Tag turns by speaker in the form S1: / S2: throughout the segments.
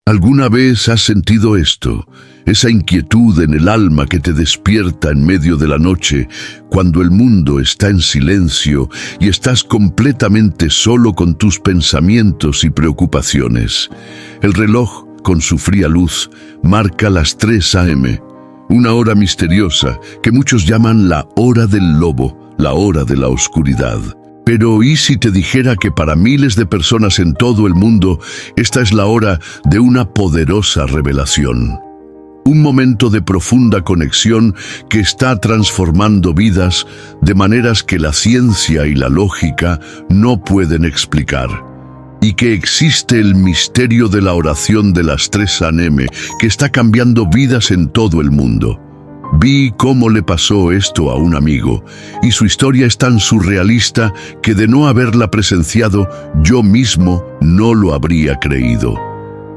S1: ¿Alguna vez has sentido esto? Esa inquietud en el alma que te despierta en medio de la noche, cuando el mundo está en silencio y estás completamente solo con tus pensamientos y preocupaciones. El reloj, con su fría luz, marca las 3 a.m., una hora misteriosa que muchos llaman la hora del lobo, la hora de la oscuridad. Pero ¿y si te dijera que para miles de personas en todo el mundo, esta es la hora de una poderosa revelación? Un momento de profunda conexión que está transformando vidas de maneras que la ciencia y la lógica no pueden explicar. Y que existe el misterio de la oración de las 3 a.m. que está cambiando vidas en todo el mundo. Vi cómo le pasó esto a un amigo, y su historia es tan surrealista que de no haberla presenciado, yo mismo no lo habría creído.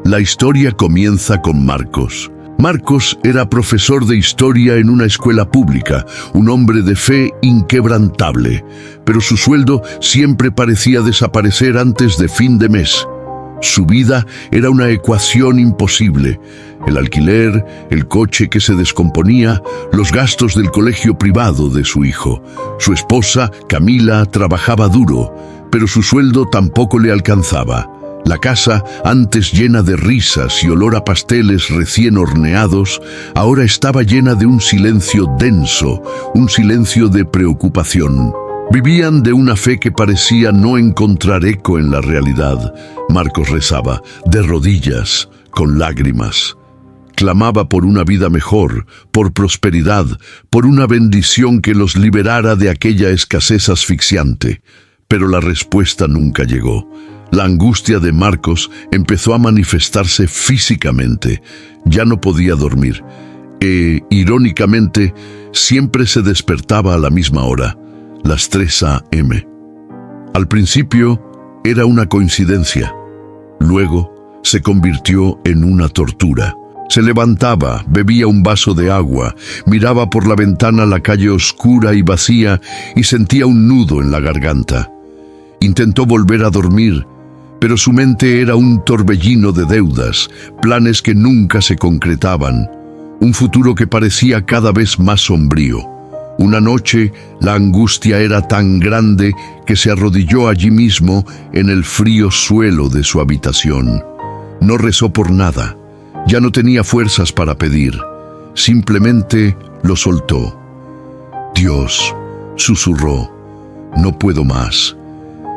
S1: La historia comienza con Marcos. Marcos era profesor de historia en una escuela pública, un hombre de fe inquebrantable, pero su sueldo siempre parecía desaparecer antes de fin de mes. Su vida era una ecuación imposible. El alquiler, el coche que se descomponía, los gastos del colegio privado de su hijo. Su esposa, Camila, trabajaba duro, pero su sueldo tampoco le alcanzaba. La casa, antes llena de risas y olor a pasteles recién horneados, ahora estaba llena de un silencio denso, un silencio de preocupación. Vivían de una fe que parecía no encontrar eco en la realidad. Marcos rezaba, de rodillas, con lágrimas. Clamaba por una vida mejor, por prosperidad, por una bendición que los liberara de aquella escasez asfixiante. Pero la respuesta nunca llegó. La angustia de Marcos empezó a manifestarse físicamente. Ya no podía dormir. Irónicamente, siempre se despertaba a la misma hora, las 3 a.m. Al principio era una coincidencia. Luego se convirtió en una tortura. Se levantaba, bebía un vaso de agua, miraba por la ventana la calle oscura y vacía y sentía un nudo en la garganta. Intentó volver a dormir, pero su mente era un torbellino de deudas, planes que nunca se concretaban, un futuro que parecía cada vez más sombrío. Una noche, la angustia era tan grande que se arrodilló allí mismo en el frío suelo de su habitación. No rezó por nada, ya no tenía fuerzas para pedir, simplemente lo soltó. Dios, susurró, no puedo más,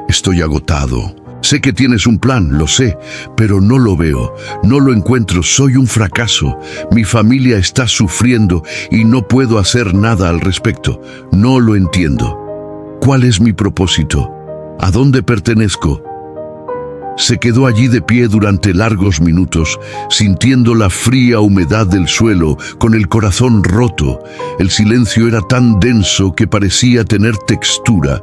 S1: estoy agotado. Sé que tienes un plan, lo sé, pero no lo veo, no lo encuentro, soy un fracaso. Mi familia está sufriendo y no puedo hacer nada al respecto. No lo entiendo. ¿Cuál es mi propósito? ¿A dónde pertenezco? Se quedó allí de pie durante largos minutos, sintiendo la fría humedad del suelo, con el corazón roto. El silencio era tan denso que parecía tener textura.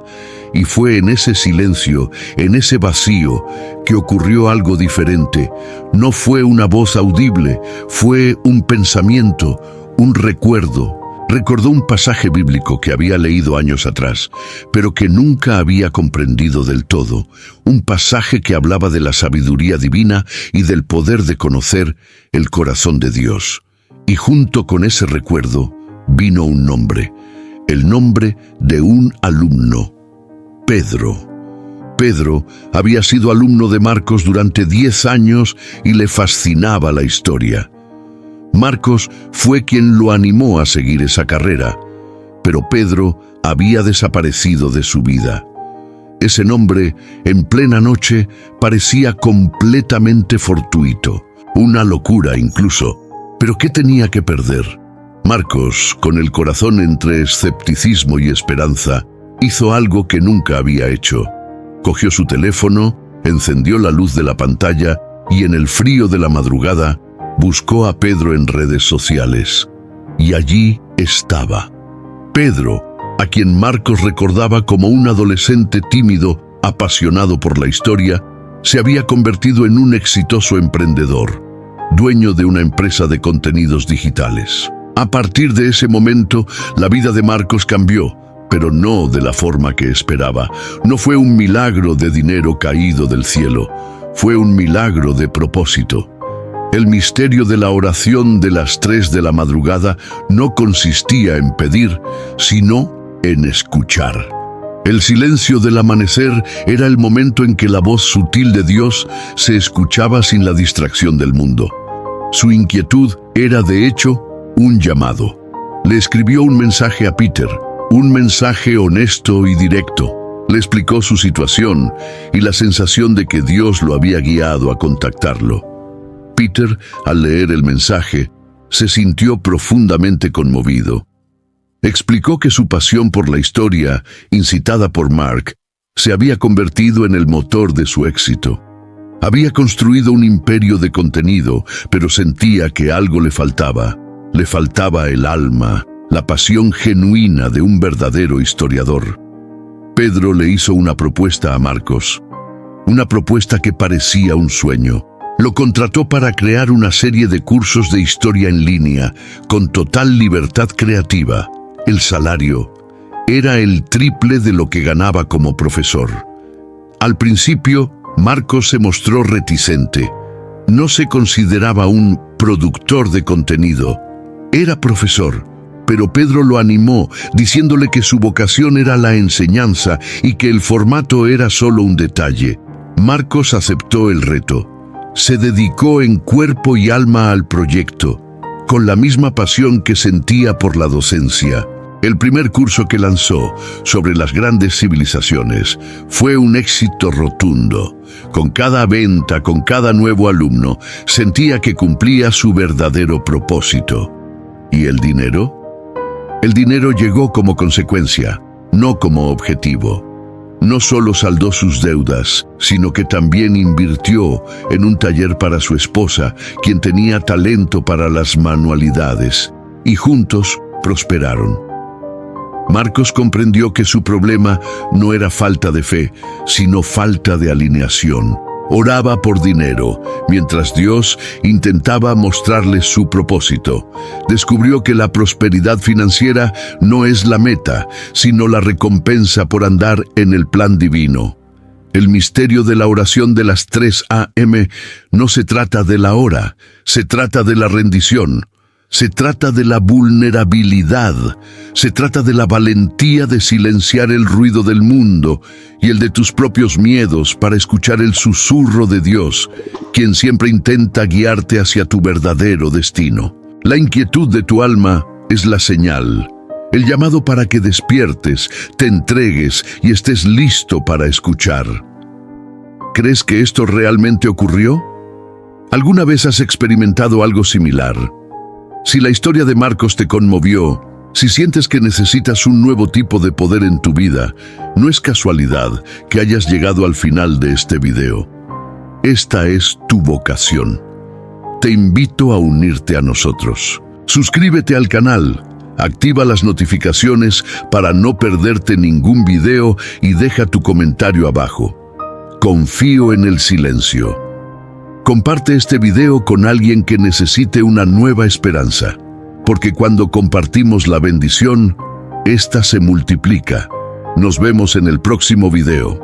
S1: Y fue en ese silencio, en ese vacío, que ocurrió algo diferente. No fue una voz audible, fue un pensamiento, un recuerdo. Recordó un pasaje bíblico que había leído años atrás, pero que nunca había comprendido del todo. Un pasaje que hablaba de la sabiduría divina y del poder de conocer el corazón de Dios. Y junto con ese recuerdo vino un nombre, el nombre de un alumno. Pedro. Pedro había sido alumno de Marcos durante 10 años y le fascinaba la historia. Marcos fue quien lo animó a seguir esa carrera, pero Pedro había desaparecido de su vida. Ese nombre, en plena noche, parecía completamente fortuito, una locura incluso. ¿Pero qué tenía que perder? Marcos, con el corazón entre escepticismo y esperanza, hizo algo que nunca había hecho. Cogió su teléfono, encendió la luz de la pantalla y en el frío de la madrugada buscó a Pedro en redes sociales. Y allí estaba. Pedro, a quien Marcos recordaba como un adolescente tímido, apasionado por la historia, se había convertido en un exitoso emprendedor, dueño de una empresa de contenidos digitales. A partir de ese momento, la vida de Marcos cambió, pero no de la forma que esperaba. No fue un milagro de dinero caído del cielo, fue un milagro de propósito. El misterio de la oración de las 3 de la madrugada no consistía en pedir, sino en escuchar. El silencio del amanecer era el momento en que la voz sutil de Dios se escuchaba sin la distracción del mundo. Su inquietud era, de hecho, un llamado. Le escribió un mensaje a Peter, un mensaje honesto y directo. Le explicó su situación y la sensación de que Dios lo había guiado a contactarlo. Peter, al leer el mensaje, se sintió profundamente conmovido. Explicó que su pasión por la historia, incitada por Mark, se había convertido en el motor de su éxito. Había construido un imperio de contenido, pero sentía que algo le faltaba. Le faltaba el alma, la pasión genuina de un verdadero historiador. Pedro le hizo una propuesta a Marcos, una propuesta que parecía un sueño. Lo contrató para crear una serie de cursos de historia en línea, con total libertad creativa. El salario era el triple de lo que ganaba como profesor. Al principio, Marcos se mostró reticente. No se consideraba un productor de contenido. Era profesor, pero Pedro lo animó, diciéndole que su vocación era la enseñanza y que el formato era solo un detalle. Marcos aceptó el reto. Se dedicó en cuerpo y alma al proyecto, con la misma pasión que sentía por la docencia. El primer curso que lanzó, sobre las grandes civilizaciones, fue un éxito rotundo. Con cada venta, con cada nuevo alumno, sentía que cumplía su verdadero propósito. ¿Y el dinero? El dinero llegó como consecuencia, no como objetivo. No solo saldó sus deudas, sino que también invirtió en un taller para su esposa, quien tenía talento para las manualidades, y juntos prosperaron. Marcos comprendió que su problema no era falta de fe, sino falta de alineación. Oraba por dinero, mientras Dios intentaba mostrarle su propósito. Descubrió que la prosperidad financiera no es la meta, sino la recompensa por andar en el plan divino. El misterio de la oración de las 3 a.m. no se trata de la hora, se trata de la rendición. Se trata de la vulnerabilidad, se trata de la valentía de silenciar el ruido del mundo y el de tus propios miedos para escuchar el susurro de Dios, quien siempre intenta guiarte hacia tu verdadero destino. La inquietud de tu alma es la señal, el llamado para que despiertes, te entregues y estés listo para escuchar. ¿Crees que esto realmente ocurrió? ¿Alguna vez has experimentado algo similar? Si la historia de Marcos te conmovió, si sientes que necesitas un nuevo tipo de poder en tu vida, no es casualidad que hayas llegado al final de este video. Esta es tu vocación. Te invito a unirte a nosotros. Suscríbete al canal, activa las notificaciones para no perderte ningún video y deja tu comentario abajo. Confío en el silencio. Comparte este video con alguien que necesite una nueva esperanza, porque cuando compartimos la bendición, esta se multiplica. Nos vemos en el próximo video.